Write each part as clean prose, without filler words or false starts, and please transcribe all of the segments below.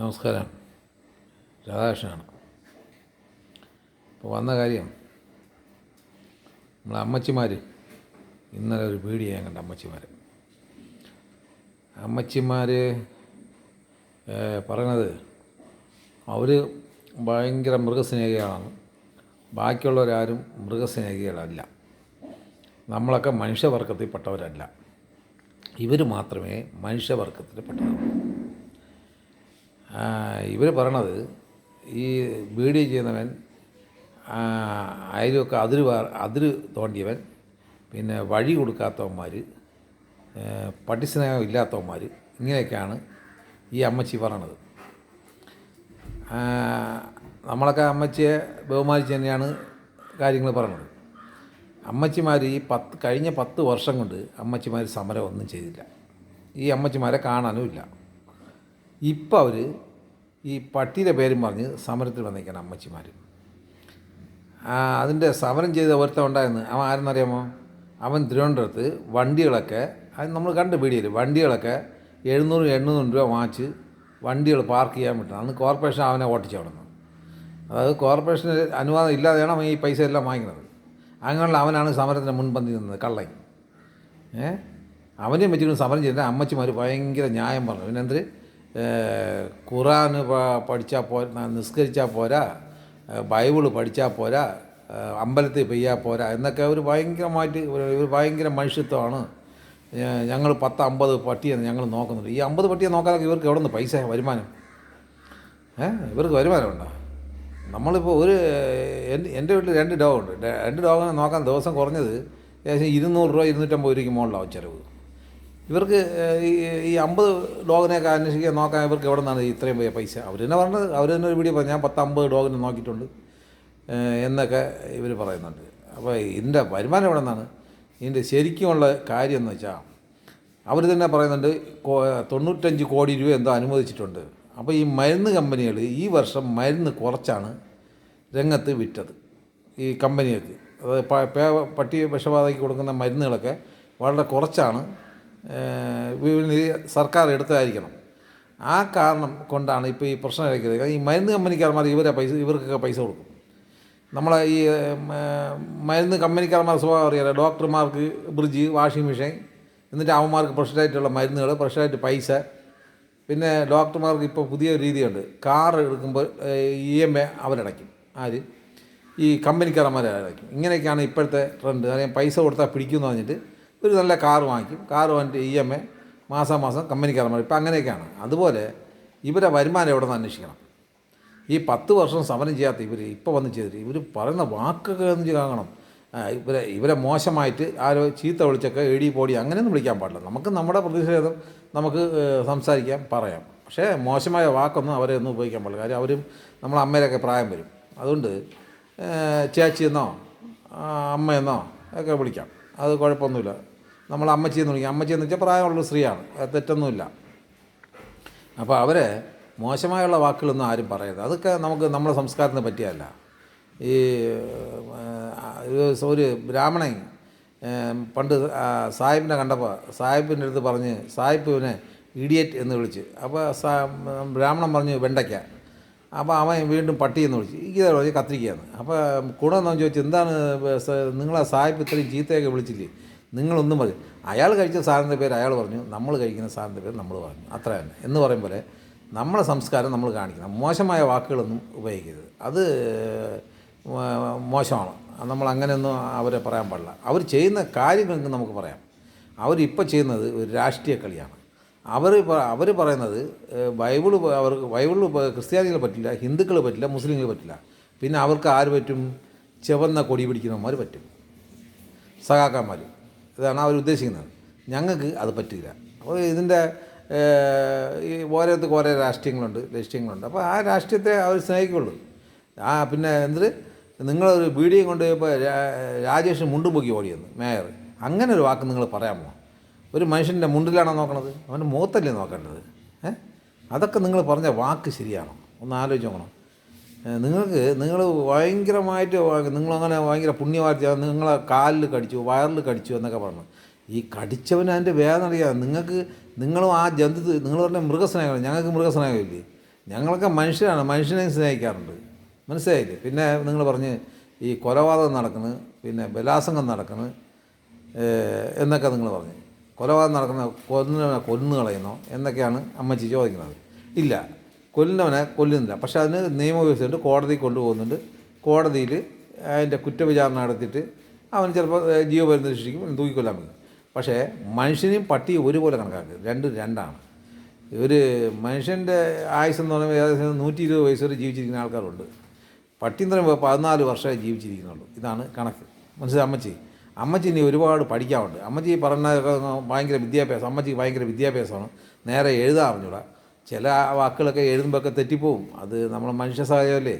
നമസ്കാരം. രാധാകൃഷ്ണനാണ്. ഇപ്പോൾ വന്ന കാര്യം, നമ്മളെ അമ്മച്ചിമാർ ഇന്നലെ ഒരു വീഡിയോ ഞാൻ കണ്ട. അമ്മച്ചിമാർ പറയണത് അവർ ഭയങ്കര മൃഗസ്നേഹികളാണ്, ബാക്കിയുള്ളവരാരും മൃഗസ്നേഹികളല്ല, നമ്മളൊക്കെ മനുഷ്യവർഗത്തിൽപ്പെട്ടവരല്ല, ഇവർ മാത്രമേ മനുഷ്യവർഗത്തിൽപ്പെട്ടവരുള്ളൂ. ഇവർ പറയണത് ഈ വീഡിയോ ചെയ്യുന്നവൻ അതിലൊക്കെ അതിര് തോണ്ടിയവൻ, പിന്നെ വഴി കൊടുക്കാത്തവന്മാർ, പട്ടിസ്നേഹം ഇല്ലാത്തവന്മാർ, ഇങ്ങനെയൊക്കെയാണ് ഈ അമ്മച്ചി പറയണത്. നമ്മളൊക്കെ അമ്മച്ചിയെ ബഹുമാനിച്ച് തന്നെയാണ് കാര്യങ്ങൾ പറയണത്. അമ്മച്ചിമാർ ഈ കഴിഞ്ഞ 10 വർഷം കൊണ്ട് അമ്മച്ചിമാർ സമരം ഒന്നും ചെയ്തില്ല. ഈ അമ്മച്ചിമാരെ കാണാനും ഇല്ല. ഇപ്പം അവർ ഈ പട്ടിയുടെ പേരും പറഞ്ഞ് സമരത്തിൽ വന്നിരിക്കുകയാണ് അമ്മച്ചിമാർ. അതിൻ്റെ സമരം ചെയ്ത ഒരുത്തൻ ഉണ്ടായിരുന്നു. അവൻ ആരെന്നറിയാമോ? അവൻ തിരുവനന്തപുരത്ത് വണ്ടികളൊക്കെ, അത് നമ്മൾ കണ്ട് വീഡിയോയിൽ, വണ്ടികളൊക്കെ 700-800 രൂപ വാങ്ങിച്ച് വണ്ടികൾ പാർക്ക് ചെയ്യാൻ വിട്ടു. അന്ന് കോർപ്പറേഷൻ അവനെ ഓട്ടിച്ച് വിടുന്നു. അതായത് കോർപ്പറേഷന് അനുവാദം ഇല്ലാതെയാണ് അവൻ ഈ പൈസ എല്ലാം വാങ്ങിക്കുന്നത്. അങ്ങനെയുള്ള അവനാണ് സമരത്തിന് മുൻപന്തി നിന്നത്, കള്ളൻ. അവനെയും വെച്ചിട്ട് സമരം ചെയ്തിട്ട് അമ്മച്ചിമാർ ഭയങ്കര ന്യായം പറഞ്ഞു. പിന്നെ എന്ത് ഖുറാൻ പഠിച്ചാൽ പോരാ, നിസ്കരിച്ചാൽ പോരാ, ബൈബിള് പഠിച്ചാൽ പോരാ, അമ്പലത്തിൽ പെയ്യാൽ പോരാ എന്നൊക്കെ അവർ ഭയങ്കരമായിട്ട്, ഇവർ ഭയങ്കര മനുഷ്യത്വമാണ്. ഞങ്ങൾ 10-50 പട്ടിയാണ് ഞങ്ങൾ നോക്കുന്നുണ്ട്. ഈ 50 പട്ടിയെ നോക്കാനൊക്കെ ഇവർക്ക് എവിടെ നിന്ന് പൈസ, വരുമാനം? ഇവർക്ക് വരുമാനമുണ്ടോ? നമ്മളിപ്പോൾ എൻ്റെ വീട്ടിൽ 2 ഡോഗുണ്ട്. 2 ഡോഗിനെ നോക്കാൻ ദിവസം കുറഞ്ഞത് ഏകദേശം 200 രൂപ 250 രൂപയ്ക്ക് മുകളിലാവും ചിലവ്. ഇവർക്ക് ഈ 50 ഡോഗിനെയൊക്കെ അന്വേഷിക്കാൻ നോക്കാൻ ഇവർക്ക് എവിടെ നിന്നാണ് ഇത്രയും പൈസ? അവർ തന്നെ പറഞ്ഞത്, അവർ തന്നെ ഒരു വീഡിയോ പറഞ്ഞു, ഞാൻ 10-50 ഡോഗിനെ നോക്കിയിട്ടുണ്ട് എന്നൊക്കെ ഇവർ പറയുന്നുണ്ട്. അപ്പോൾ ഇതിൻ്റെ വരുമാനം എവിടെ നിന്നാണ്? ഇതിൻ്റെ ശരിക്കുമുള്ള കാര്യം എന്ന് വെച്ചാൽ അവർ തന്നെ പറയുന്നുണ്ട് 95 കോടി രൂപ എന്തോ അനുവദിച്ചിട്ടുണ്ട്. അപ്പോൾ ഈ മരുന്ന് കമ്പനികൾ ഈ വർഷം മരുന്ന് കുറച്ചാണ് രംഗത്ത് വിറ്റത്. ഈ കമ്പനികൾക്ക്, അതായത് പട്ടി വിഷബാധയ്ക്ക് കൊടുക്കുന്ന മരുന്നുകളൊക്കെ വളരെ കുറച്ചാണ് സർക്കാർ എടുത്തതായിരിക്കണം. ആ കാരണം കൊണ്ടാണ് ഇപ്പോൾ ഈ പ്രശ്നം കഴിക്കുന്നത്. ഈ മരുന്ന് കമ്പനിക്കാർമാർ ഇവർക്കൊക്കെ പൈസ കൊടുക്കും. നമ്മളെ ഈ മരുന്ന് കമ്പനിക്കാർമാർ സ്വഭാവം അറിയാലോ. ഡോക്ടർമാർക്ക് ഫ്രിഡ്ജ്, വാഷിംഗ് മെഷീൻ, എന്നിട്ട് അവന്മാർക്ക് പ്രഷറായിട്ടുള്ള മരുന്നുകൾ, പ്രഷറായിട്ട് പൈസ. പിന്നെ ഡോക്ടർമാർക്ക് ഇപ്പോൾ പുതിയ രീതിയുണ്ട്, കാർ എടുക്കുമ്പോൾ EMI അവരടയ്ക്കും. ആര്? ഈ കമ്പനിക്കാരന്മാർ അടയ്ക്കും. ഇങ്ങനെയൊക്കെയാണ് ഇപ്പോഴത്തെ ട്രെൻഡ്. അറിയാം, പൈസ കൊടുത്താൽ പിടിക്കുമെന്ന് പറഞ്ഞിട്ട് ഒരു നല്ല കാർ വാങ്ങിക്കും. കാർ വാങ്ങിയിട്ട് EMI മാസം കമ്പനിക്കാരന്മാർ. ഇപ്പം അങ്ങനെയൊക്കെയാണ്. അതുപോലെ ഇവരെ വരുമാനം എവിടെ നിന്ന് അന്വേഷിക്കണം? ഈ 10 വർഷം സമരം ചെയ്യാത്ത ഇവർ ഇപ്പോൾ വന്ന് ചെയ്തിട്ട് ഇവർ പറയുന്ന വാക്കൊക്കെ എന്ന് കാണണം. ഇവരെ മോശമായിട്ട് ആരോ ചീത്ത വിളിച്ചൊക്കെ എടി പോടി അങ്ങനെയൊന്നും വിളിക്കാൻ പാടില്ല. നമുക്ക് നമ്മുടെ പ്രതിഷേധം നമുക്ക് സംസാരിക്കാം, പറയാം. പക്ഷേ മോശമായ വാക്കൊന്നും അവരെ ഒന്നും ഉപയോഗിക്കാൻ പാടില്ല. കാര്യം അവരും നമ്മളെ അമ്മയിലൊക്കെ പ്രായം വരും. അതുകൊണ്ട് ചേച്ചിയെന്നോ അമ്മയെന്നോ ഒക്കെ വിളിക്കാം, അത് കുഴപ്പമൊന്നുമില്ല. നമ്മൾ അമ്മച്ചിയെന്ന് വിളിക്കാം. അമ്മച്ചിയെന്ന് വെച്ചാൽ പ്രായമുള്ള സ്ത്രീയാണ്, തെറ്റൊന്നുമില്ല. അപ്പോൾ അവരെ മോശമായുള്ള വാക്കുകളൊന്നും ആരും പറയരുത്. അതൊക്കെ നമ്മുടെ സംസ്കാരത്തിന് പറ്റിയല്ല. ഈ ഒരു ബ്രാഹ്മണൻ പണ്ട് സാഹിബിനെ കണ്ടപ്പോൾ സാഹിബിൻ്റെ അടുത്ത് പറഞ്ഞ് സാഹിബിനെ ഇഡിയറ്റ് എന്ന് വിളിച്ച്. അപ്പോൾ ബ്രാഹ്മണൻ പറഞ്ഞു വെണ്ടയ്ക്ക. അപ്പോൾ അവൻ വീണ്ടും പട്ടിയെന്ന് വിളിച്ച്. ഇതേ പറഞ്ഞ് കത്തിരിക്കുകയാണ്. അപ്പോൾ ഗുണമെന്ന് ചോദിച്ചു, എന്താണ് നിങ്ങളെ സാഹിബ് ഇത്രയും ചീത്തയൊക്കെ വിളിച്ചില്ലേ, നിങ്ങളൊന്നും പറഞ്ഞു. അയാൾ കഴിച്ച സാധനത്തിൻ്റെ പേര് അയാൾ പറഞ്ഞു, നമ്മൾ കഴിക്കുന്ന സാധനത്തിൻ്റെ പേര് നമ്മൾ പറഞ്ഞു, അത്ര തന്നെ എന്ന് പറയും പോലെ നമ്മളെ സംസ്കാരം നമ്മൾ കാണിക്കണം. മോശമായ വാക്കുകളൊന്നും ഉപയോഗിക്കരുത്, അത് മോശമാണ്. നമ്മളങ്ങനെയൊന്നും അവരെ പറയാൻ പാടില്ല. അവർ ചെയ്യുന്ന കാര്യങ്ങൾക്ക് നമുക്ക് പറയാം. അവരിപ്പോൾ ചെയ്യുന്നത് ഒരു രാഷ്ട്രീയ കളിയാണ്. അവർ പറയുന്നത് ബൈബിള് ക്രിസ്ത്യാനികൾ പറ്റില്ല, ഹിന്ദുക്കൾ പറ്റില്ല, മുസ്ലിങ്ങൾ പറ്റില്ല. പിന്നെ അവർക്ക് ആര് പറ്റും? ചുവന്ന കൊടി പിടിക്കുന്നവന്മാർ പറ്റും, സഖാക്കന്മാർ. ഇതാണ് അവർ ഉദ്ദേശിക്കുന്നത്. ഞങ്ങൾക്ക് അത് പറ്റില്ല. അപ്പോൾ ഇതിൻ്റെ ഈ ഓരോരുത്തർക്ക് ഓരോ ലക്ഷ്യങ്ങളുണ്ട്. അപ്പോൾ ആ രാഷ്ട്രീയത്തെ അവർ സ്നേഹിക്കുള്ളൂ. പിന്നെ നിങ്ങളൊരു വീഡിയോ കൊണ്ട് ഇപ്പോൾ രാജേഷ് മുണ്ടും പൊക്കി ഓടിയെന്ന് മേയർ, അങ്ങനെ ഒരു വാക്ക് നിങ്ങൾ പറയാമോ? ഒരു മനുഷ്യൻ്റെ മുണ്ടിലാണോ നോക്കണത്? അവൻ്റെ മുഖത്തല്ലേ നോക്കേണ്ടത്? അതൊക്കെ നിങ്ങൾ പറഞ്ഞ വാക്ക് ശരിയാണോ? ഒന്ന് ആലോചിച്ച് നോക്കണം. നിങ്ങൾ ഭയങ്കരമായിട്ട് നിങ്ങളങ്ങനെ ഭയങ്കര പുണ്യവാർത്ത, നിങ്ങളെ കാലിൽ കടിച്ചു, വയറിൽ കടിച്ചു എന്നൊക്കെ പറഞ്ഞു. ഈ കടിച്ചവന് അതിൻ്റെ വേദന അറിയാം. നിങ്ങളും ആ ജന്തു, നിങ്ങൾ പറഞ്ഞ മൃഗസ്നേഹം, ഞങ്ങൾക്ക് മൃഗസ്നേഹമില്ലേ? ഞങ്ങളൊക്കെ മനുഷ്യരാണ്, മനുഷ്യനെ സ്നേഹിക്കാറുണ്ട്. മനസ്സിലായില്ലേ? പിന്നെ നിങ്ങൾ പറഞ്ഞ് ഈ കൊലപാതകം നടക്കുന്നു, പിന്നെ ബലാത്സംഗം നടക്കുന്നു എന്നൊക്കെ നിങ്ങൾ പറഞ്ഞു. കൊലപാതകം നടക്കുന്ന കൊന്നു കളയുന്നോ എന്നൊക്കെയാണ് അമ്മച്ചി ചോദിക്കുന്നത്. ഇല്ല, കൊല്ലുന്നവനെ കൊല്ലുന്നില്ല. പക്ഷേ അതിന് നിയമവ്യവസ്ഥയുണ്ട്, കോടതി കൊണ്ടുപോകുന്നുണ്ട്. കോടതിയിൽ അതിൻ്റെ കുറ്റവിചാരണ നടത്തിയിട്ട് അവന് ചിലപ്പോൾ ജീവപര്യന്തം ശിക്ഷിക്കും, തൂക്കിക്കൊല്ലാൻ പറ്റും. പക്ഷേ മനുഷ്യനെയും പട്ടിയും ഒരുപോലെ കണക്കാക്കുക, രണ്ടും രണ്ടാണ്. ഒരു മനുഷ്യൻ്റെ ആയുസ്സെന്ന് പറയുമ്പോൾ ഏകദേശം 120 വയസ്സ് വരെ ജീവിച്ചിരിക്കുന്ന ആൾക്കാരുണ്ട്. പട്ടി എന്ന് പറയുമ്പോൾ 14 വർഷമേ ജീവിച്ചിരിക്കുന്നുള്ളൂ. ഇതാണ് കണക്ക്. മനസ്സിലായി? അമ്മച്ചി ഇനി ഒരുപാട് പഠിക്കാറുണ്ട്. അമ്മച്ചി പറഞ്ഞതൊക്കെ ഭയങ്കര വിദ്യാഭ്യാസം, അമ്മച്ചിക്ക് ഭയങ്കര വിദ്യാഭ്യാസമാണ്. നേരെ എഴുതാൻ അറിഞ്ഞൂടാ. ചില വാക്കുകളൊക്കെ എഴുതുമ്പോഴൊക്കെ തെറ്റിപ്പോവും. അത് നമ്മൾ മനുഷ്യ സഹജമല്ലേ,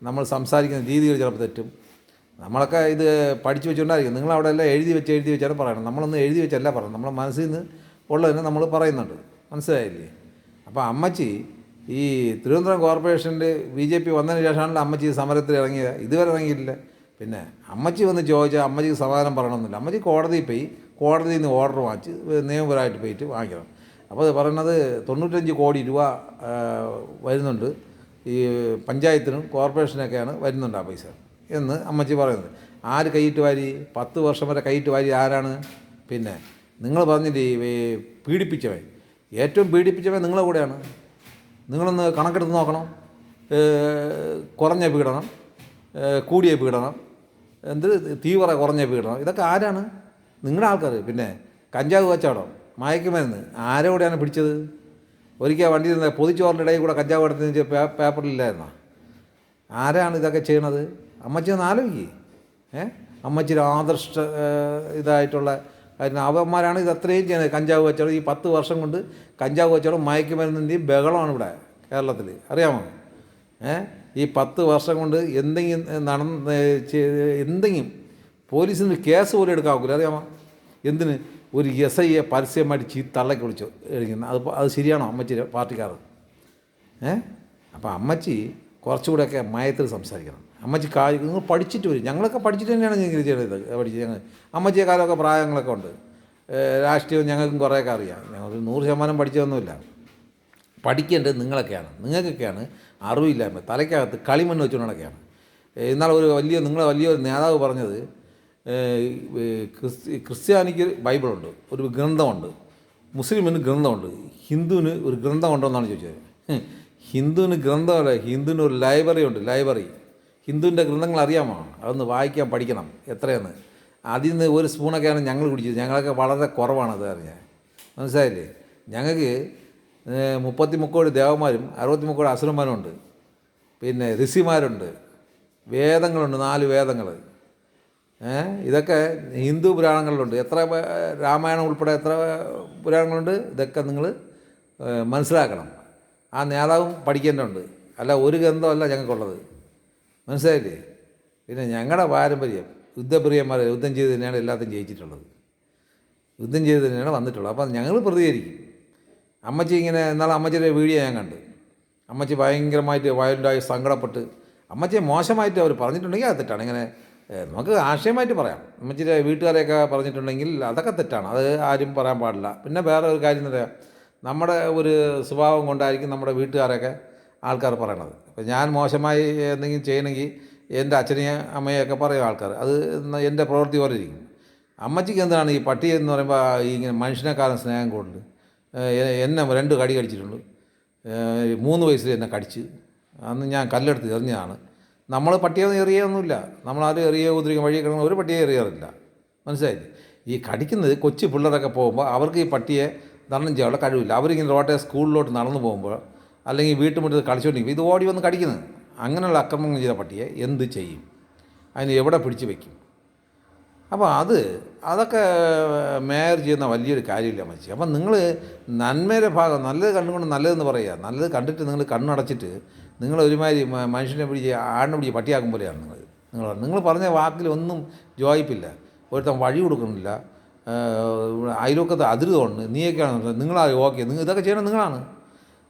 നമ്മൾ സംസാരിക്കുന്ന രീതികൾ ചിലപ്പോൾ തെറ്റും. നമ്മളൊക്കെ ഇത് പഠിച്ചു വെച്ചുകൊണ്ടായിരിക്കും. നിങ്ങളവിടെ എല്ലാം എഴുതി വെച്ചാണ് പറയണം. നമ്മളൊന്നും എഴുതി വെച്ചല്ല പറയണം, നമ്മളെ മനസ്സിൽ നിന്ന് ഉള്ളതിനെ നമ്മൾ പറയുന്നുണ്ട്. മനസ്സിലായില്ലേ? അപ്പോൾ അമ്മച്ചി ഈ തിരുവനന്തപുരം കോർപ്പറേഷനിൽ BJP വന്നതിന് ശേഷമാണല്ലോ അമ്മച്ചി സമരത്തിൽ ഇറങ്ങിയത്. ഇതുവരെ ഇറങ്ങിയിട്ടില്ല. പിന്നെ അമ്മച്ചി വന്ന് ചോദിച്ചാൽ അമ്മച്ചിക്ക് സമാധാനം പറയണമെന്നില്ല. അമ്മച്ചി കോടതിയിൽ പോയി കോടതിയിൽ നിന്ന് ഓർഡർ വാങ്ങിച്ച് നിയമപരമായിട്ട് പോയിട്ട് വാങ്ങിക്കണം. അപ്പോൾ അത് പറയുന്നത് 95 കോടി രൂപ വരുന്നുണ്ട് ഈ പഞ്ചായത്തിനും കോർപ്പറേഷനൊക്കെയാണ് വരുന്നുണ്ട് ആ പൈസ എന്ന് അമ്മച്ചി പറയുന്നത്. ആര് കൈയിട്ട് വാരി? 10 വർഷം വരെ കൈയിട്ട് വാരി ആരാണ്? പിന്നെ നിങ്ങൾ പറഞ്ഞില്ലേ ഈ പീഡിപ്പിച്ചവൻ, ഏറ്റവും പീഡിപ്പിച്ചവൻ നിങ്ങളെ കൂടെയാണ്. നിങ്ങളൊന്ന് കണക്കെടുത്ത് നോക്കണം. കുറഞ്ഞ പീഡനം, കൂടിയ പീഡനം, തീവ്ര കുറഞ്ഞ പീഡനം, ഇതൊക്കെ ആരാണ്? നിങ്ങളുടെ ആൾക്കാർ. പിന്നെ കഞ്ചാവ് കച്ചവടം, മയക്കുമരുന്ന് ആരോടെയാണ് പിടിച്ചത്? ഒരിക്കൽ വണ്ടിയിൽ നിന്ന് പൊതിച്ചോറിൻ്റെ ഇടയിൽ കൂടെ കഞ്ചാവ് എടുത്ത് പേപ്പറിലില്ലായിരുന്നോ? ആരാണ് ഇതൊക്കെ ചെയ്യണത്? അമ്മച്ചി ഒന്ന് ആലോചിക്കേ. അമ്മച്ചിയുടെ ആദർശ ഇതായിട്ടുള്ള കാര്യം അവന്മാരാണ് ഇത് അത്രയും ചെയ്യുന്നത്. കഞ്ചാവ് കച്ചവടം ഈ 10 വർഷം കൊണ്ട് കഞ്ചാവ് കച്ചവടം മയക്കുമരുന്നിൻ്റെയും ബഹളമാണ് ഇവിടെ കേരളത്തിൽ. അറിയാമോ? ഈ 10 വർഷം കൊണ്ട് എന്തെങ്കിലും പോലീസിന് കേസ് പോലും എടുക്കാൻ ഒക്കില്ല. അറിയാമോ? എന്തിന്? ഒരു SIയെ പരസ്യമായിട്ട് തള്ളക്കി വിളിച്ചു എഴുതുന്നത്. അത് ശരിയാണോ അമ്മച്ചിയുടെ പാർട്ടിക്കാർ? അപ്പോൾ അമ്മച്ചി കുറച്ചുകൂടെയൊക്കെ മയത്തിൽ സംസാരിക്കണം. അമ്മച്ചി നിങ്ങൾ പഠിച്ചിട്ട് വരും. ഞങ്ങളൊക്കെ പഠിച്ചിട്ട് തന്നെയാണ് നിങ്ങൾ ചെയ്തത്. ഞങ്ങൾ അമ്മച്ചിയെ കാലമൊക്കെ പ്രായങ്ങളൊക്കെ ഉണ്ട്. രാഷ്ട്രീയം ഞങ്ങൾക്കും കുറേയൊക്കെ അറിയാം. ഞങ്ങൾ 100% പഠിച്ചതൊന്നുമില്ല. പഠിക്കേണ്ടത് നിങ്ങൾക്കൊക്കെയാണ് അറിവില്ലായ്മ, തലയ്ക്കകത്ത് കളിമണ്ണ് വെച്ചുകൊണ്ടൊക്കെയാണ്. എന്നാൽ നിങ്ങളെ വലിയൊരു നേതാവ് പറഞ്ഞത് ക്രിസ്ത്യാനിക്ക് ബൈബിളുണ്ട്, ഒരു ഗ്രന്ഥമുണ്ട്, മുസ്ലിമിന് ഗ്രന്ഥമുണ്ട്, ഹിന്ദുവിന് ഒരു ഗ്രന്ഥമുണ്ടോ എന്നാണ് ചോദിച്ചത്. ഹിന്ദുവിന് ഗ്രന്ഥമല്ല, ഹിന്ദുവിന് ഒരു ലൈബ്രറി ഉണ്ട്. ഹിന്ദുവിൻ്റെ ഗ്രന്ഥങ്ങൾ അറിയാമോ? അതൊന്ന് വായിക്കാൻ പഠിക്കണം എത്രയെന്ന്. അതിൽ നിന്ന് ഒരു സ്പൂണൊക്കെയാണ് ഞങ്ങൾ കുടിച്ചത്. ഞങ്ങളൊക്കെ വളരെ കുറവാണ് അത് അറിഞ്ഞാൽ. മനസ്സിലായില്ലേ? ഞങ്ങൾക്ക് 33 കോടി ദേവന്മാരും 63 കോടി അസുരന്മാരും ഉണ്ട്. പിന്നെ ഋഷിമാരുണ്ട്, വേദങ്ങളുണ്ട്, 4 വേദങ്ങൾ. ഇതൊക്കെ ഹിന്ദു പുരാണങ്ങളിലുണ്ട്. എത്ര രാമായണം ഉൾപ്പെടെ എത്ര പുരാണങ്ങളുണ്ട്? ഇതൊക്കെ നിങ്ങൾ മനസ്സിലാക്കണം. ആ നേതാവും പഠിക്കേണ്ടതുണ്ട്. അല്ല ഒരു ഗ്രന്ഥമല്ല ഞങ്ങൾക്കുള്ളത്. മനസ്സിലായില്ലേ? പിന്നെ ഞങ്ങളുടെ പാരമ്പര്യം യുദ്ധപ്രിയന്മാർ യുദ്ധം ചെയ്ത് തന്നെയാണ് എല്ലാത്തിനും ജയിച്ചിട്ടുള്ളത്. യുദ്ധം ചെയ്ത് തന്നെയാണ് വന്നിട്ടുള്ളത്. അപ്പം ഞങ്ങൾ പ്രതികരിക്കും. അമ്മച്ചി ഇങ്ങനെ എന്നാലും അമ്മച്ചിയുടെ വീഡിയോ ഞാൻ കണ്ട്. അമ്മച്ചി ഭയങ്കരമായിട്ട് വയലൻ്റായി സങ്കടപ്പെട്ട് അമ്മച്ചിയെ മോശമായിട്ട് അവർ പറഞ്ഞിട്ടുണ്ടെങ്കിൽ അത് തെറ്റാണ്. ഇങ്ങനെ നമുക്ക് ആശയമായിട്ട് പറയാം. അമ്മച്ചിയുടെ വീട്ടുകാരെയൊക്കെ പറഞ്ഞിട്ടുണ്ടെങ്കിൽ അതൊക്കെ തെറ്റാണ്. അത് ആരും പറയാൻ പാടില്ല. പിന്നെ വേറെ ഒരു കാര്യം എന്താ, നമ്മുടെ ഒരു സ്വഭാവം കൊണ്ടായിരിക്കും നമ്മുടെ വീട്ടുകാരൊക്കെ ആൾക്കാർ പറയണത്. അപ്പോൾ ഞാൻ മോശമായി എന്തെങ്കിലും ചെയ്യണമെങ്കിൽ എൻ്റെ അച്ഛനെയും അമ്മയൊക്കെ പറയും ആൾക്കാർ. അത് എൻ്റെ പ്രവൃത്തി പോലെ ഇരിക്കും. അമ്മച്ചിക്ക് എന്താണ് ഈ പട്ടി എന്ന് പറയുമ്പോൾ ഇങ്ങനെ മനുഷ്യനെക്കാളും സ്നേഹം കൂടുതൽ. എന്നെ 2 കടി കടിച്ചിട്ടുണ്ട്. 3 വയസ്സിൽ എന്നെ കടിച്ച്. അന്ന് ഞാൻ കല്ലെടുത്ത് എറിഞ്ഞതാണ്. നമ്മൾ പട്ടിയെ എറിയൊന്നുമില്ല. നമ്മളാരും ഉപദ്രവിക്കാൻ വഴി കിടക്കുന്ന ഒരു പട്ടിയെ എറിയാറില്ല. മനസ്സിലായില്ലേ? ഈ കടിക്കുന്നത് കൊച്ചു പിള്ളേരൊക്കെ പോകുമ്പോൾ അവർക്ക് ഈ പട്ടിയെ തരണം ചെയ്യാനുള്ള കഴിവില്ല. അവരിങ്ങനെ റോട്ടെ സ്കൂളിലോട്ട് നടന്നു പോകുമ്പോൾ അല്ലെങ്കിൽ വീട്ടുമുറ്റത്ത് കളിച്ചുകൊണ്ടിരിക്കും, ഇത് ഓടി വന്ന് കടിക്കുന്നത്. അങ്ങനെയുള്ള അക്രമങ്ങൾ ചെയ്ത പട്ടിയെ എന്ത് ചെയ്യും? അതിന് എവിടെ പിടിച്ച് വയ്ക്കും? അപ്പോൾ അതൊക്കെ മേയർ ചെയ്യുന്ന വലിയൊരു കാര്യമില്ല അമ്മച്ചി. അപ്പം നിങ്ങൾ നന്മയുടെ ഭാഗം നല്ലത് കണ്ടുകൊണ്ട് നല്ലതെന്ന് പറയുക. നല്ലത് കണ്ടിട്ട് നിങ്ങൾ കണ്ണടച്ചിട്ട് നിങ്ങൾ ഒരുമാതിരി മനുഷ്യനെ പിടിച്ച് ആടിനെ പിടിച്ച് പട്ടിയാക്കും പോലെയാണ് നിങ്ങൾ പറഞ്ഞ വാക്കിൽ ഒന്നും ജോയിപ്പില്ല. ഒരുത്തം വഴി കൊടുക്കുന്നില്ല. അയൽവക്കത്ത് അതിരുതുണ്ട്. നീയൊക്കെയാണ് നിങ്ങളാ ഓക്കെ. ഇതൊക്കെ ചെയ്യണം നിങ്ങളാണ്.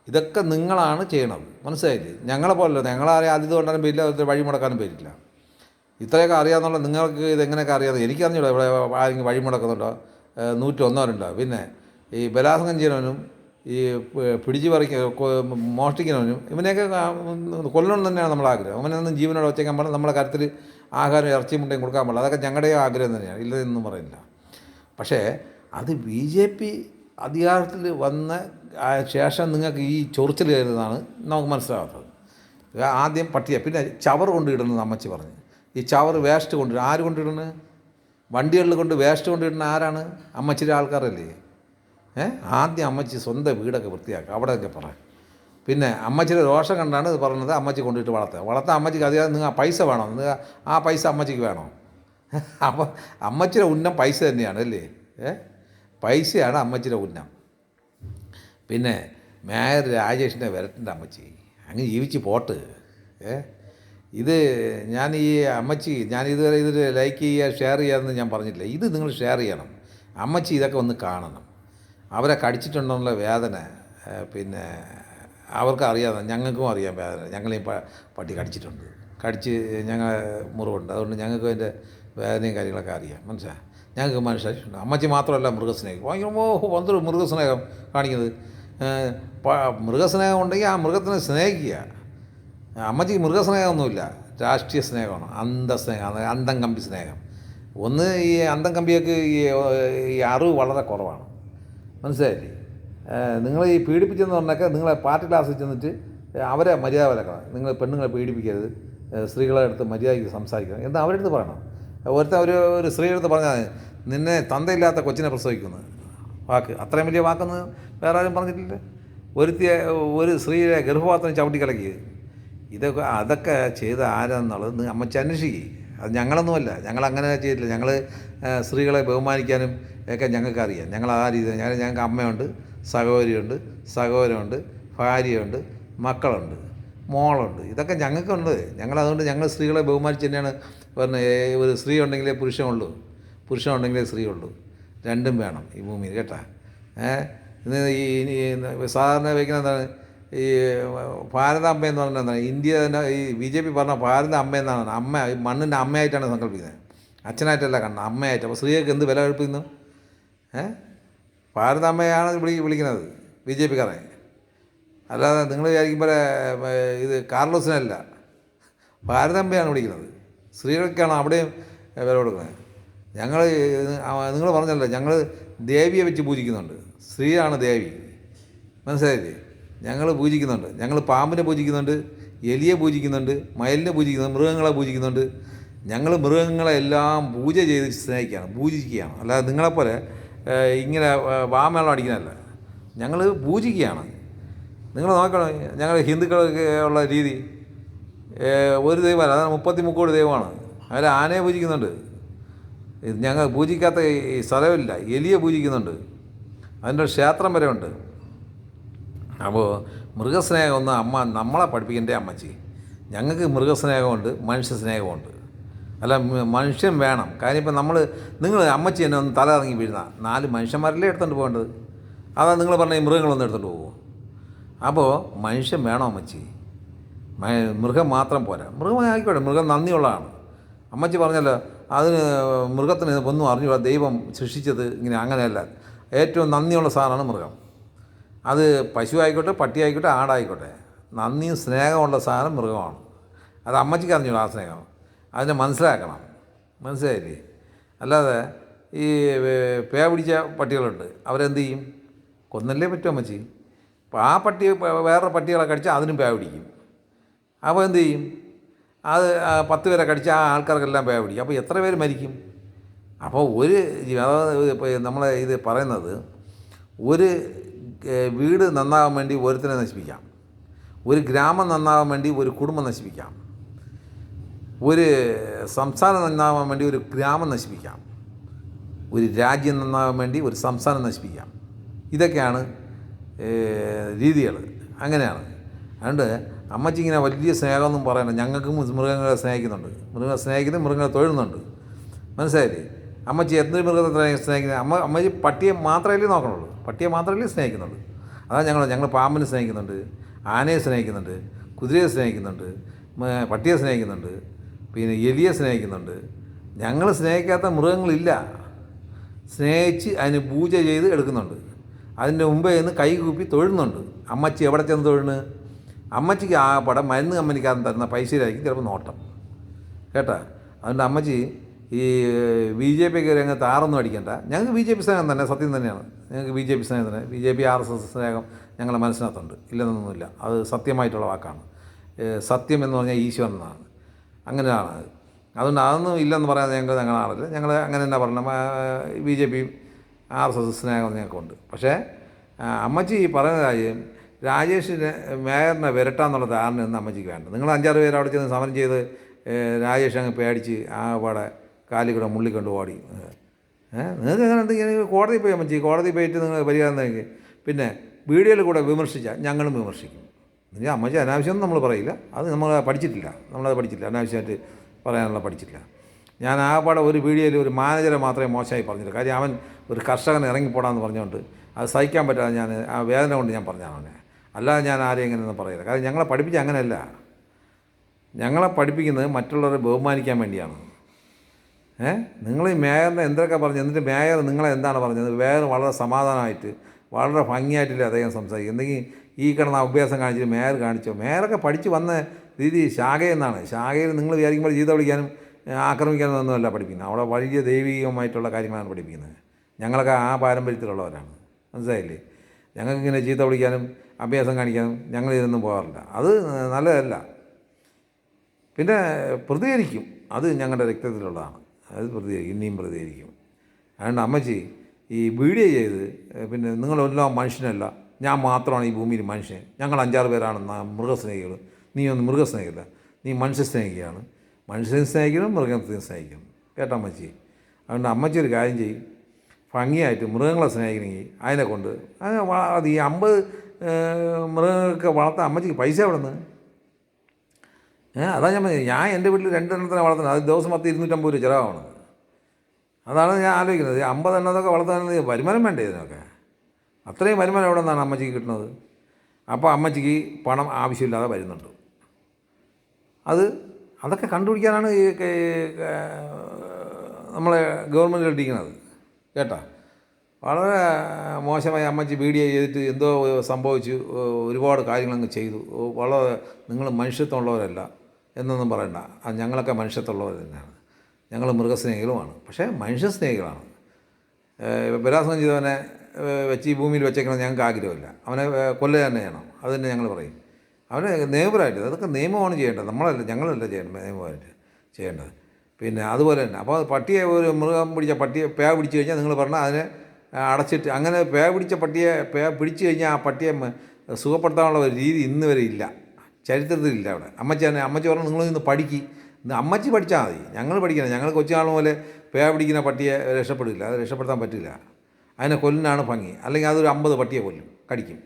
ഇതൊക്കെ നിങ്ങളാണ് ചെയ്യണത്. മനസ്സിലായില്ലേ? ഞങ്ങളെ പോലല്ലോ. ഞങ്ങളാരെ അതിഥി കൊണ്ടാലും പേരില്ല, വഴി മുടക്കാനും പേരില്ല. ഇത്രയൊക്കെ അറിയാമെന്നുള്ള നിങ്ങൾക്ക് ഇതെങ്ങനെയൊക്കെ അറിയാതെ എനിക്കറിഞ്ഞൂടാ. ഇവിടെ ആരെങ്കിലും വഴി മുടക്കുന്നുണ്ടോ? 101 പിന്നെ ഈ ബലാത്സംഗം ചെയ്യുന്നവനും ഈ പിടിച്ചു മോഷ്ടിക്കുന്നവനും ഇവനെയൊക്കെ കൊല്ലണം തന്നെയാണ് നമ്മുടെ ആഗ്രഹം. അവനൊന്നും ജീവനോടെ വെച്ചേക്കാൻ പാടില്ല. നമ്മളെ കാര്യത്തിൽ ആഹാരം ഇറച്ചിയും മുട്ടയും കൊടുക്കാൻ പാടില്ല. അതൊക്കെ ഞങ്ങളുടെയും ആഗ്രഹം തന്നെയാണ്, ഇല്ലെന്നൊന്നും പറയില്ല. പക്ഷേ അത് BJP അധികാരത്തിൽ വന്ന ശേഷം നിങ്ങൾക്ക് ഈ ചൊറിച്ചിൽ കയറുന്നതാണ് നമുക്ക് മനസ്സിലാകാത്തത്. ആദ്യം പട്ടിക, പിന്നെ ചവർ കൊണ്ടിടുന്നത് അമ്മച്ചി പറഞ്ഞു. ഈ ചവർ വേസ്റ്റ് കൊണ്ടിടുന്നത് ആര് കൊണ്ടിടുന്നത്? വണ്ടികളിൽ കൊണ്ട് വേസ്റ്റ് കൊണ്ടിടുന്ന ആരാണ്? അമ്മച്ചിയുടെ ആൾക്കാരല്ലേ. ആദ്യം അമ്മച്ചി സ്വന്തം വീടൊക്കെ വൃത്തിയാക്കുക, അവിടെയൊക്കെ പറയാം. പിന്നെ അമ്മച്ചിയുടെ രോഷം കണ്ടാണ് ഇത് പറയുന്നത് അമ്മച്ചി കൊണ്ടിട്ട് വളർത്താൻ അമ്മച്ചിക്ക് അധികം നിങ്ങൾ പൈസ വേണോ? നിങ്ങൾ ആ പൈസ അമ്മച്ചിക്ക് വേണോ? അപ്പോൾ അമ്മച്ചിയുടെ ഉന്നം പൈസ തന്നെയാണ് അല്ലേ. പൈസയാണ് അമ്മച്ചിയുടെ ഉന്നം. പിന്നെ മേയർ രാജേഷിനെ വരട്ടേണ്ട അമ്മച്ചി അങ്ങ് ജീവിച്ച് പോട്ട്. ഇത് ഞാൻ ഈ അമ്മച്ചി ഞാനിതുവരെ ഇതിൽ ലൈക്ക് ചെയ്യുക ഷെയർ ചെയ്യാമെന്ന് ഞാൻ പറഞ്ഞിട്ടില്ല. ഇത് നിങ്ങൾ ഷെയർ ചെയ്യണം. അമ്മച്ചി ഇതൊക്കെ ഒന്ന് കാണണം. അവരെ കടിച്ചിട്ടുണ്ടെന്നുള്ള വേദന പിന്നെ അവർക്ക് അറിയാതെ ഞങ്ങൾക്കും അറിയാം വേദന. ഞങ്ങളെയും പട്ടി കടിച്ച് ഞങ്ങൾ മുറിവുണ്ട്. അതുകൊണ്ട് ഞങ്ങൾക്ക് അതിൻ്റെ വേദനയും കാര്യങ്ങളൊക്കെ അറിയാം, മനസ്സിലായി. ഞങ്ങൾക്ക് മനസ്സിലായിട്ടുണ്ട്. അമ്മച്ചി മാത്രമല്ല മൃഗസ്നേഹം. ഭയങ്കര എന്തൊരു മൃഗസ്നേഹം കാണിക്കുന്നത്. മൃഗസ്നേഹം ഉണ്ടെങ്കിൽ ആ മൃഗത്തിനെ സ്നേഹിക്കുക. അമ്മച്ചിക്ക് മൃഗസ്നേഹമൊന്നുമില്ല, രാഷ്ട്രീയ സ്നേഹമാണ്, അന്തസ്നേഹം, അന്തം കമ്പി സ്നേഹം. ഒന്ന് ഈ അന്തം കമ്പിയൊക്കെ ഈ അറിവ് വളരെ കുറവാണ്, മനസ്സിലായില്ലേ. നിങ്ങൾ ഈ പീഡിപ്പിച്ചെന്ന് പറഞ്ഞൊക്കെ നിങ്ങളെ പാർട്ടി ക്ലാസ്സിൽ ചെന്നിട്ട് അവരെ മര്യാദ വിലക്കണം. നിങ്ങൾ പെണ്ണുങ്ങളെ പീഡിപ്പിക്കരുത്, സ്ത്രീകളെ അടുത്ത് മര്യാദയ്ക്ക് സംസാരിക്കണം എന്ന് അവരുടെ അടുത്ത് പറയണം. ഒരു സ്ത്രീയുടെ അടുത്ത് പറഞ്ഞാൽ നിന്നെ തന്തയില്ലാത്ത കൊച്ചിനെ പ്രസവിക്കുന്നത് വാക്ക്, അത്രയും വലിയ വാക്കൊന്നും വേറെ ആരും പറഞ്ഞിട്ടില്ല. ഒരു സ്ത്രീയെ ഗർഭപാത്രം ചവിട്ടിക്കലക്കി. അതൊക്കെ ചെയ്ത ആരാന്നുള്ളത് അമ്മച്ചി അന്വേഷിക്കുക. അത് ഞങ്ങളൊന്നുമല്ല, ഞങ്ങളങ്ങനെ ചെയ്തിട്ടില്ല. ഞങ്ങൾ സ്ത്രീകളെ ബഹുമാനിക്കാനും ഒക്കെ ഞങ്ങൾക്കറിയാം. ഞങ്ങൾ ആ രീതിയിൽ ഞങ്ങൾക്ക് അമ്മയുണ്ട്, സഹോദരനുണ്ട്, ഭാര്യയുണ്ട്, മക്കളുണ്ട്, മോളുണ്ട്. ഇതൊക്കെ ഞങ്ങൾക്കുണ്ട്. ഞങ്ങളതുകൊണ്ട് ഞങ്ങൾ സ്ത്രീകളെ ബഹുമാനിച്ച് തന്നെയാണ് പറഞ്ഞത്. ഒരു സ്ത്രീ ഉണ്ടെങ്കിലേ പുരുഷനുള്ളൂ, പുരുഷനുണ്ടെങ്കിലേ സ്ത്രീ ഉള്ളൂ. രണ്ടും വേണം ഈ ഭൂമിയിൽ, കേട്ടാ. ഇന്ന് ഈ സാധാരണ വയ്ക്കുന്ന എന്താണ് ഈ ഭാരതാംബ എന്ന് പറഞ്ഞാൽ എന്താണ്? ഇന്ത്യ തന്നെ ഈ BJP പറഞ്ഞ ഭാരത അമ്മ എന്നാണ്. അമ്മ മണ്ണിൻ്റെ അമ്മയായിട്ടാണ് സങ്കല്പിക്കുന്നത്, അച്ഛനായിട്ടല്ല കണ്ടത്, അമ്മയായിട്ട്. അപ്പോൾ സ്ത്രീകൾക്ക് എന്ത് വില കൽപ്പിക്കുന്നു? ഭാരതാമ്മയാണ് വിളിക്കുന്നത് BJPക്കാരെ. അല്ലാതെ നിങ്ങൾ വിചാരിക്കുമ്പോൾ ഇത് കാർലോസിനല്ല, ഭാരതാംബയാണ് വിളിക്കുന്നത്. സ്ത്രീകൾക്കാണ് അവിടെയും വില കൊടുക്കുന്നത്. നിങ്ങൾ പറഞ്ഞല്ലോ, ഞങ്ങൾ ദേവിയെ വെച്ച് പൂജിക്കുന്നുണ്ട്. സ്ത്രീയാണ് ദേവി, മനസ്സിലായില്ലേ. ഞങ്ങൾ പൂജിക്കുന്നുണ്ട്. ഞങ്ങൾ പാമ്പിനെ പൂജിക്കുന്നുണ്ട്, എലിയെ പൂജിക്കുന്നുണ്ട്, മയിലിനെ പൂജിക്കുന്നുണ്ട്, മൃഗങ്ങളെ പൂജിക്കുന്നുണ്ട്. ഞങ്ങൾ മൃഗങ്ങളെ എല്ലാം പൂജ ചെയ്ത് സ്നേഹിക്കുകയാണ്, പൂജിക്കുകയാണ്. അല്ലാതെ നിങ്ങളെപ്പോലെ ഇങ്ങനെ വാമേളം അടിക്കുന്നതല്ല. ഞങ്ങൾ പൂജിക്കുകയാണ്. നിങ്ങൾ നോക്കണം, ഞങ്ങൾ ഹിന്ദുക്കളൊക്കെ ഉള്ള രീതി ഒരു ദൈവമല്ല, അതാണ് 33 ദൈവമാണ്. അവർ ആനയെ പൂജിക്കുന്നുണ്ട്. ഞങ്ങൾ പൂജിക്കാത്ത ഈ സ്ഥലമില്ല. എലിയെ പൂജിക്കുന്നുണ്ട്, അതിൻ്റെ ക്ഷേത്രം വരെ ഉണ്ട്. അപ്പോൾ മൃഗസ്നേഹമൊന്നും നമ്മളെ പഠിപ്പിക്കേണ്ട അമ്മച്ചി. ഞങ്ങൾക്ക് മൃഗസ്നേഹമുണ്ട്, മനുഷ്യ സ്നേഹമുണ്ട്. അല്ല, മനുഷ്യൻ വേണം. കാര്യം ഇപ്പം നിങ്ങൾ അമ്മച്ചി എന്നെ ഒന്ന് തല ഇറങ്ങി വീഴുന്ന 4 മനുഷ്യന്മാരല്ലേ എടുത്തുകൊണ്ട് പോകേണ്ടത്. അതാ നിങ്ങൾ പറഞ്ഞ ഈ മൃഗങ്ങളൊന്നും എടുത്തുകൊണ്ട് പോകുമോ? അപ്പോൾ മനുഷ്യൻ വേണം അമ്മച്ചി, മൃഗം മാത്രം പോരാ. മൃഗം ആയിക്കോട്ടെ, മൃഗം നന്ദിയുള്ളതാണ്. അമ്മച്ചി പറഞ്ഞല്ലോ, അതിന് മൃഗത്തിന് ഒന്നും അറിഞ്ഞൂടാ, ദൈവം സൃഷ്ടിച്ചത് ഇങ്ങനെ അങ്ങനെയല്ല. ഏറ്റവും നന്ദിയുള്ള സാധനമാണ് മൃഗം. അത് പശു ആയിക്കോട്ടെ, പട്ടി ആയിക്കോട്ടെ, ആടായിക്കോട്ടെ, നന്ദിയും സ്നേഹമുള്ള സാധനം മൃഗമാണ്. അത് അമ്മച്ചിക്ക് അറിഞ്ഞൂടാ ആ സ്നേഹം. അതിനെ മനസ്സിലാക്കണം, മനസ്സിലായില്ലേ. അല്ലാതെ ഈ പേ പിടിച്ച പട്ടികളുണ്ട്, അവരെന്ത് ചെയ്യും? കൊന്നല്ലേ പറ്റും അമ്മച്ചി. അപ്പോൾ ആ പട്ടി വേറൊരു പട്ടികളെ കടിച്ചാൽ അതിനും പേ പിടിക്കും. അപ്പോൾ എന്ത് ചെയ്യും? അത് 10 പേരെ കടിച്ചാൽ ആ ആൾക്കാർക്കെല്ലാം പേ പിടിക്കും. അപ്പോൾ എത്ര പേര് മരിക്കും? അപ്പോൾ അതായത് നമ്മളെ ഇത് പറയുന്നത്, ഒരു വീട് നന്നാകാൻ വേണ്ടി ഒരുത്തിനെ നശിപ്പിക്കാം, ഒരു ഗ്രാമം നന്നാകാൻ വേണ്ടി ഒരു കുടുംബം നശിപ്പിക്കാം, ഒരു സംസ്ഥാനം നന്നാകാൻ വേണ്ടി ഒരു ഗ്രാമം നശിപ്പിക്കാം, ഒരു രാജ്യം നന്നാകാൻ വേണ്ടി ഒരു സംസ്ഥാനം നശിപ്പിക്കാം. ഇതൊക്കെയാണ് രീതികൾ, അങ്ങനെയാണ്. അതുകൊണ്ട് അമ്മച്ചി ഇങ്ങനെ വലിയ സ്നേഹമൊന്നും പറയണം. ഞങ്ങൾക്കും മൃഗങ്ങളെ സ്നേഹിക്കുന്നുണ്ട്, മൃഗങ്ങളെ തൊഴുന്നുണ്ട്, മനസ്സിലായില്ലേ. അമ്മച്ചി എന്തൊരു മൃഗത്തെ സ്നേഹിക്കുന്നത്? അമ്മച്ചി പട്ടിയെ മാത്രമല്ലേ നോക്കണുള്ളൂ, പട്ടിയെ മാത്രമല്ലേ സ്നേഹിക്കുന്നുള്ളൂ. അതാണ് ഞങ്ങൾ പാമ്പിനെ സ്നേഹിക്കുന്നുണ്ട്, ആനയെ സ്നേഹിക്കുന്നുണ്ട്, കുതിരയെ സ്നേഹിക്കുന്നുണ്ട്, പട്ടിയെ സ്നേഹിക്കുന്നുണ്ട്, പിന്നെ എലിയെ സ്നേഹിക്കുന്നുണ്ട്. ഞങ്ങൾ സ്നേഹിക്കാത്ത മൃഗങ്ങളില്ല. സ്നേഹിച്ച് അതിന് പൂജ ചെയ്ത് എടുക്കുന്നുണ്ട്. അതിൻ്റെ മുമ്പേ നിന്ന് കൈ കൂപ്പി തൊഴുന്നുണ്ട്. അമ്മച്ചി എവിടെ ചെന്ന് തൊഴുന്ന്? അമ്മച്ചിക്ക് ആ പടം മരുന്ന് കമ്പനിക്കാരൻ തരുന്ന പൈസയിലായിരിക്കും ചിലപ്പോൾ നോട്ടം, കേട്ടാ. അതുകൊണ്ട് അമ്മച്ചി ഈ ബി ജെ പിക്ക് രംഗത്ത് ആറൊന്നും അടിക്കണ്ട. ഞങ്ങൾക്ക് ബി ജെ പി സ്നേഹം തന്നെ, സത്യം തന്നെയാണ്. ഞങ്ങൾക്ക് ബി ജെ പി സ്നേഹം തന്നെ. ബി ജെ പി RSS സ്നേഹം ഞങ്ങളുടെ മനസ്സിനകത്തുണ്ട്, ഇല്ലെന്നൊന്നുമില്ല. അത് സത്യമായിട്ടുള്ള വാക്കാണ്. സത്യം എന്ന് പറഞ്ഞാൽ ഈശ്വരൻ എന്നാണ്, അങ്ങനെയാണ് അത്. അതുകൊണ്ട് അതൊന്നും ഇല്ലെന്ന് പറയാതെ ഞങ്ങളാണല്ലോ, ഞങ്ങൾ അങ്ങനെ തന്നെ പറയണം. ബി ജെ പിയും RSS സ്നേഹം ഞങ്ങൾക്കുണ്ട്. പക്ഷേ അമ്മച്ചി പറയുന്ന കാര്യം രാജേഷിനെ മേയറിനെ വിരട്ടാന്നുള്ള ധാരണയൊന്നും അമ്മച്ചിക്ക് വേണ്ട. നിങ്ങൾ 5-6 പേര് അവിടെ ചെന്ന് സമരം ചെയ്ത് രാജേഷ് അങ്ങ് പേടിച്ച് ആ പാടെ കാലിൽ കൂടെ മുള്ളിക്കൊണ്ട് ഓടി. നിങ്ങൾക്ക് അങ്ങനെ എന്തെങ്കിലും കോടതി പോയി അമ്മച്ചി, കോടതി പോയിട്ട് നിങ്ങൾ പരിഹാരം നൽകി. പിന്നെ വീഡിയോയിൽ കൂടെ വിമർശിച്ചാൽ ഞങ്ങളും വിമർശിക്കും. എന്നുവെച്ചാൽ അമ്മച്ചി അനാവശ്യമൊന്നും നമ്മൾ പറയില്ല, അത് നമ്മൾ പഠിച്ചിട്ടില്ല, നമ്മളത് പഠിച്ചിട്ടില്ല, അനാവശ്യമായിട്ട് പറയാനുള്ള പഠിച്ചിട്ടില്ല. ഞാൻ ആ പാടെ ഒരു വീഡിയോയിൽ ഒരു മാനേജറെ മാത്രമേ മോശമായി പറഞ്ഞില്ല. കാര്യം അവൻ ഒരു കർഷകൻ ഇറങ്ങിപ്പോടാന്ന് പറഞ്ഞുകൊണ്ട് അത് സഹിക്കാൻ പറ്റാതെ ഞാൻ ആ വേദന കൊണ്ട് ഞാൻ പറഞ്ഞാണ് അവനെ. അല്ലാതെ ഞാൻ ആരെയും ഇങ്ങനെയൊന്നും പറയില്ല. കാരണം ഞങ്ങളെ പഠിപ്പിച്ച അങ്ങനെയല്ല. ഞങ്ങളെ പഠിപ്പിക്കുന്നത് മറ്റുള്ളവരെ ബഹുമാനിക്കാൻ വേണ്ടിയാണ്. നിങ്ങൾ ഈ മേയറിനെ എന്തൊക്കെ പറഞ്ഞു, എന്നിട്ട് മേയർ നിങ്ങളെ എന്താണ് പറഞ്ഞത്? മേയർ വളരെ സമാധാനമായിട്ട് വളരെ ഭംഗിയായിട്ടില്ല അദ്ദേഹം സംസാരിക്കും. എന്തെങ്കിലും ഈ കിടന്ന അഭ്യാസം കാണിച്ചിട്ട് മേയർ കാണിച്ചോ? മേയറൊക്കെ പഠിച്ച് വന്ന രീതി ശാഖയിൽ നിന്നാണ്. ശാഖയിൽ നിങ്ങൾ വിചാരിക്കുമ്പോൾ ചീത്ത വിളിക്കാനും ആക്രമിക്കാനും ഒന്നുമല്ല പഠിപ്പിക്കുന്നത്. അവിടെ വലിയ ദൈവികമായിട്ടുള്ള കാര്യങ്ങളാണ് പഠിപ്പിക്കുന്നത്. ഞങ്ങളൊക്കെ ആ പാരമ്പര്യത്തിലുള്ളവരാണ്, മനസ്സിലായില്ലേ? ഞങ്ങൾക്കിങ്ങനെ ചീത്ത വിളിക്കാനും അഭ്യാസം കാണിക്കാനും ഞങ്ങൾ ഇതൊന്നും പോകാറില്ല. അത് നല്ലതല്ല. പിന്നെ പ്രതികരിക്കും, അത് ഞങ്ങളുടെ രക്തത്തിലുള്ളതാണ്. അത് പ്രതികരിക്കും, ഇനിയും പ്രതികരിക്കും. അതുകൊണ്ട് അമ്മച്ചി ഈ വീഡിയോ ചെയ്ത് പിന്നെ നിങ്ങളെല്ലാം മനുഷ്യനല്ല, ഞാൻ മാത്രമാണ് ഈ ഭൂമിയിൽ മനുഷ്യൻ, ഞങ്ങൾ 5-6 പേരാണ് മൃഗസ്നേഹികൾ, നീ ഒന്നും മൃഗസ്നേഹിക്കില്ല, നീ മനുഷ്യസ്നേഹിക്കുകയാണ്. മനുഷ്യനെ സ്നേഹിക്കണം, മൃഗത്തെ സ്നേഹിക്കണം, കേട്ടോ അമ്മച്ചി. അതുകൊണ്ട് അമ്മച്ചി ഒരു കാര്യം ചെയ്യും, ഭംഗിയായിട്ട് മൃഗങ്ങളെ സ്നേഹിക്കണമെങ്കിൽ അതിനെ കൊണ്ട് അത് ഈ 50 മൃഗങ്ങൾക്ക് വളർത്താൻ അമ്മച്ചിക്ക് പൈസ എവിടെ നിന്ന്? അതാ ഞാൻ എൻ്റെ വീട്ടിൽ 2 എണ്ണത്തിനെ വളർത്തുന്നത്, അത് ദിവസം 250 രൂപ ചിലവാണ്. അതാണ് ഞാൻ ആലോചിക്കുന്നത്. 50 എണ്ണത്തൊക്കെ വളർത്താൻ വരുമാനം വേണ്ടേ ഇതിനൊക്കെ? അത്രയും വരുമാനം എവിടെ നിന്നാണ് അമ്മച്ചിക്ക് കിട്ടുന്നത്? അപ്പോൾ അമ്മച്ചിക്ക് പണം ആവശ്യമില്ലാതെ വരുന്നുണ്ട്. അതൊക്കെ കണ്ടുപിടിക്കാനാണ് ഈ നമ്മളെ ഗവൺമെൻറ് ഇട്ടിരിക്കുന്നത്, കേട്ടോ. വളരെ മോശമായി അമ്മച്ചി വീഡിയോ ചെയ്തിട്ട് എന്തോ സംഭവിച്ചു, ഒരുപാട് കാര്യങ്ങളങ്ങ് ചെയ്തു. വളരെ നിങ്ങൾ മനുഷ്യത്വമുള്ളവരല്ല എന്നൊന്നും പറയണ്ട. ഞങ്ങളൊക്കെ മനുഷ്യത്വമുള്ളവർ തന്നെയാണ്, ഞങ്ങൾ മൃഗസ്നേഹികളുമാണ്. പക്ഷേ മനുഷ്യസ്നേഹികളാണ്. ബലാത്സംഗം ചെയ്തവനെ വെച്ച് ഈ ഭൂമിയിൽ വെച്ചേക്കണം ഞങ്ങൾക്ക് ആഗ്രഹമില്ല. അവനെ കൊല്ലുക തന്നെ ചെയ്യണം, അത് തന്നെ ഞങ്ങൾ പറയും. അവനെ നിയമപരമായിട്ട്, അതൊക്കെ നിയമമാണ് ചെയ്യേണ്ടത്, ഞങ്ങളല്ല നിയമമായിട്ട് ചെയ്യേണ്ടത്. പിന്നെ അതുപോലെ തന്നെ അപ്പോൾ പട്ടിയെ ഒരു മൃഗം പിടിച്ച പട്ടിയെ പിടിച്ചു കഴിഞ്ഞാൽ നിങ്ങൾ പറഞ്ഞാൽ അതിനെ അടച്ചിട്ട്, അങ്ങനെ പിടിച്ച പട്ടിയെ പിടിച്ചു കഴിഞ്ഞാൽ ആ പട്ടിയെ സുഖപ്പെടുത്താനുള്ള ഒരു രീതി ഇന്ന് വരെ ഇല്ല, ചരിത്രത്തിലില്ല. അവിടെ അമ്മച്ചി പറഞ്ഞു നിങ്ങൾ ഇന്ന് പഠിക്കും, അമ്മച്ചി പഠിച്ചാൽ മതി, ഞങ്ങൾ പഠിക്കണം. ഞങ്ങൾ കൊച്ചുനാൾ പോലെ പിടിക്കുന്ന പട്ടിയെ രക്ഷപ്പെടില്ല, അത് രക്ഷപ്പെടുത്താൻ പറ്റില്ല. അതിനെ കൊല്ലിനാണ് ഭംഗി. അല്ലെങ്കിൽ അതൊരു 50 പട്ടിയെ കൊല്ലും, കടിക്കും,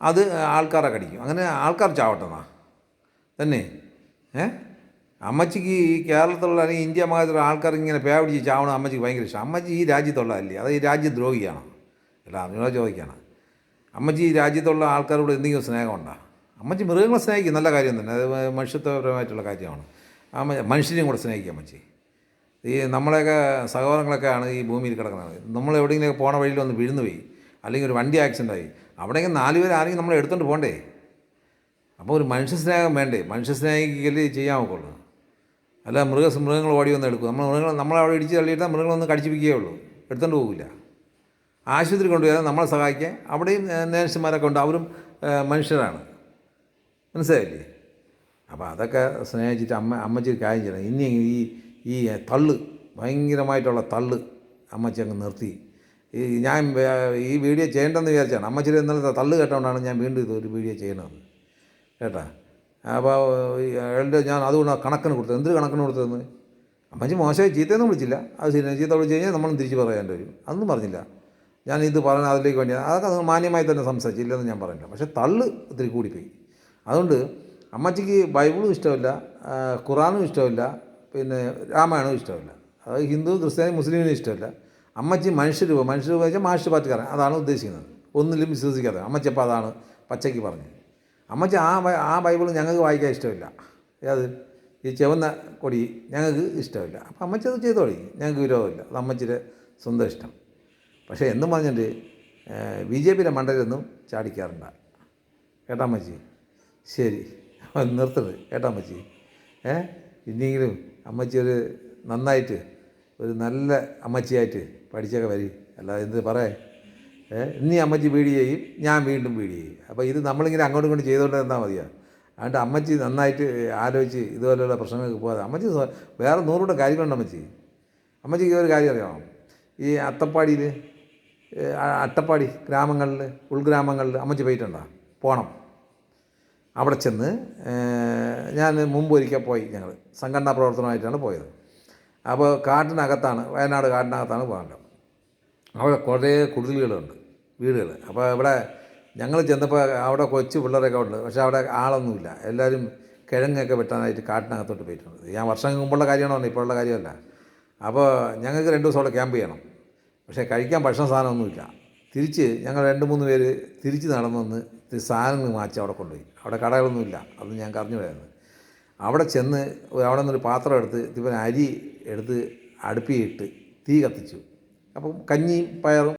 അത് ആൾക്കാരെ കടിക്കും. അങ്ങനെ ആൾക്കാർ ചാവട്ടെന്നാ തന്നെ. അമ്മച്ചിക്ക് ഈ കേരളത്തിലുള്ള അല്ലെങ്കിൽ ഇന്ത്യ മഹാരാജ്യത്തുള്ള ആൾക്കാർ ഇങ്ങനെ പിടിച്ച് ചാവണം അമ്മച്ചിക്ക് ഭയങ്കര ഇഷ്ടം. അമ്മച്ചി ഈ രാജ്യത്തുള്ളതല്ലേ, അത് ഈ രാജ്യദ്രോഹിയാണ്, അല്ല അതിനോട് ചോദിക്കുകയാണ്. അമ്മച്ചി ഈ രാജ്യത്തുള്ള ആൾക്കാരോട് എന്തെങ്കിലും സ്നേഹമുണ്ടോ? അമ്മച്ചി മൃഗങ്ങളെ സ്നേഹിക്കും, നല്ല കാര്യം തന്നെ, അത് മനുഷ്യത്വപരമായിട്ടുള്ള കാര്യമാണ്. മനുഷ്യനെയും കൂടെ സ്നേഹിക്കുക അമ്മച്ചി. ഈ നമ്മളെയൊക്കെ സഹോദരങ്ങളൊക്കെയാണ് ഈ ഭൂമിയിൽ കിടക്കുന്നത്. നമ്മൾ എവിടെയെങ്കിലും പോണ വഴിയിൽ ഒന്ന് വീഴുന്നു പോയി, അല്ലെങ്കിൽ ഒരു വണ്ടി ആക്സിഡൻ്റായി, അവിടെയെങ്കിലും 4 പേർ ആരെങ്കിലും നമ്മൾ എടുത്തുകൊണ്ട് പോകണ്ടേ? അപ്പോൾ ഒരു മനുഷ്യസ്നേഹം വേണ്ടേ? മനുഷ്യസ്നേഹിക്കല് ചെയ്യാൻ നോക്കുള്ളൂ. അല്ല മൃഗങ്ങൾ ഓടി വന്ന് എടുക്കും. നമ്മളവിടെ ഇടിച്ച് തള്ളിയിട്ടാൽ മൃഗങ്ങളൊന്നും കടിച്ചിപ്പിക്കുകയുള്ളൂ, എടുത്തുകൊണ്ട് പോകില്ല. ആശുപത്രി കൊണ്ടുപോയാൽ നമ്മളെ സഹായിക്കാൻ അവിടെയും നേഴ്സുമാരൊക്കെ ഉണ്ട്, അവരും മനുഷ്യരാണ്, മനസ്സിലായില്ലേ? അപ്പോൾ അതൊക്കെ സ്നേഹിച്ചിട്ട് അമ്മച്ചി കാര്യം ചെയ്യണം. ഇനി ഈ തള്ള്, ഭയങ്കരമായിട്ടുള്ള തള്ള് അമ്മച്ചി അങ്ങ് നിർത്തി. ഞാൻ ഈ വീഡിയോ ചെയ്യേണ്ടെന്ന് വിചാരിച്ചാണ്. അമ്മച്ചിയുടെ ഇന്നലത്തെ തള്ള് കേട്ടോണ്ടാണ് ഞാൻ വീണ്ടും ഇതൊരു വീഡിയോ ചെയ്യണത്, കേട്ടാ. അപ്പോൾ ഞാൻ അതുകൊണ്ട് കണക്കിന് കൊടുത്തത്. എന്തൊരു കണക്കിന് കൊടുത്തതെന്ന്? അമ്മച്ചി മോശമായി ചീത്തയൊന്നും വിളിച്ചില്ല, അത് ശരി. ചീത്ത വിളിച്ച് കഴിഞ്ഞാൽ നമ്മളും തിരിച്ച് പറയേണ്ടി വരും, അതൊന്നും പറഞ്ഞില്ല. ഞാൻ ഇത് പറഞ്ഞ അതിലേക്ക് വേണ്ടി അതൊക്കെ മാന്യമായി തന്നെ സംസാരിച്ചില്ലെന്ന് ഞാൻ പറയില്ല. പക്ഷേ തള്ള് ഒത്തിരി കൂടിപ്പോയി. അതുകൊണ്ട് അമ്മച്ചിക്ക് ബൈബിളും ഇഷ്ടമില്ല, ഖുറാനും ഇഷ്ടമില്ല, പിന്നെ രാമായണവും ഇഷ്ടമില്ല. അത് ഹിന്ദു, ക്രിസ്ത്യാനി, മുസ്ലിമിനും ഇഷ്ടമില്ല. അമ്മച്ചി മനുഷ്യരൂപം വെച്ചാൽ മാർക്സിസ്റ്റ് പാർട്ടിക്കാരൻ, അതാണ് ഉദ്ദേശിക്കുന്നത്. ഒന്നിലും വിശ്വസിക്കാതെ അമ്മച്ചി അപ്പോൾ അതാണ് പച്ചയ്ക്ക് പറഞ്ഞത്. അമ്മച്ചി ആ ബൈബിൾ ഞങ്ങൾക്ക് വായിക്കാൻ ഇഷ്ടമില്ല. അത് ഈ ചുവന്ന കൊടി ഞങ്ങൾക്ക് ഇഷ്ടമില്ല. അപ്പോൾ അമ്മച്ചി അത് ചെയ്തോളി, ഞങ്ങൾക്ക് വിരോധമില്ല, അത് അമ്മച്ചിയുടെ സ്വന്തം ഇഷ്ടം. പക്ഷേ എന്നും പറഞ്ഞിട്ട് BJPയുടെ മണ്ടയിലൊന്നും ചാടിക്കാറുണ്ട. കേട്ടാ അമ്മച്ചി? ശരി, നിർത്തരുത് കേട്ടാ അമ്മച്ചി. ഇനിയെങ്കിലും അമ്മച്ചി നന്നായിട്ട് ഒരു നല്ല അമ്മച്ചിയായിട്ട് പഠിച്ചൊക്കെ വരി. അല്ലാതെ എന്ത് പറയേ. ഇനി അമ്മച്ചി വീഡിയോ ചെയ്യും, ഞാൻ വീണ്ടും വീഡിയോ ചെയ്യും. അപ്പോൾ ഇത് നമ്മളിങ്ങനെ അങ്ങോട്ടും ഇങ്ങോട്ടും ചെയ്തുകൊണ്ട് തന്നാൽ മതിയോ? അതുകൊണ്ട് അമ്മച്ചി നന്നായിട്ട് ആലോചിച്ച് ഇതുപോലെയുള്ള പ്രശ്നങ്ങൾക്ക് പോകാതെ അമ്മച്ചി വേറെ 100 കാര്യങ്ങളുണ്ട് അമ്മച്ചി. അമ്മച്ചിക്ക് ഒരു കാര്യം അറിയാമോ? ഈ അട്ടപ്പാടി ഗ്രാമങ്ങളിൽ, ഉൾഗ്രാമങ്ങളിൽ അമ്മച്ചി പോയിട്ടുണ്ടോ? പോകണം. അവിടെ ചെന്ന് ഞാൻ മുമ്പ് ഒരിക്കൽ പോയി. ഞങ്ങൾ സംഘടനാ പ്രവർത്തനമായിട്ടാണ് പോയത്. അപ്പോൾ കാട്ടിനകത്താണ്, വയനാട് കാട്ടിനകത്താണ് പോകേണ്ടത്. അവിടെ കുറേ കുടിലുകളുണ്ട്, വീടുകൾ. അപ്പോൾ ഇവിടെ ഞങ്ങൾ ചെന്നപ്പോൾ അവിടെ കൊച്ചു പിള്ളേരൊക്കെ ഉണ്ട്. പക്ഷേ അവിടെ ആളൊന്നുമില്ല. എല്ലാവരും കിഴങ്ങൊക്കെ വെട്ടാനായിട്ട് കാട്ടിനകത്തോട്ട് പോയിട്ടുണ്ട്. ഞാൻ വർഷം മുമ്പുള്ള കാര്യമാണോ പറഞ്ഞത്, ഇപ്പോഴുള്ള കാര്യമല്ല. അപ്പോൾ ഞങ്ങൾക്ക് 2 ദിവസം അവിടെ ക്യാമ്പ് ചെയ്യണം. പക്ഷേ കഴിക്കാൻ ഭക്ഷണ സാധനമൊന്നുമില്ല. തിരിച്ച് ഞങ്ങൾ 2-3 പേര് തിരിച്ച് നടന്നു വന്ന് സാധനങ്ങൾ മാറ്റി അവിടെ കൊണ്ടുപോയി. അവിടെ കടകളൊന്നുമില്ല. അത് ഞങ്ങൾക്ക് അറിഞ്ഞുകൂടായിരുന്നു. അവിടെ ചെന്ന് അവിടെ നിന്നൊരു പാത്രം എടുത്ത് ഇവൻ അരി എടുത്ത് അടുപ്പിയിട്ട് തീ കത്തിച്ചു. അപ്പം കഞ്ഞിയും പയറും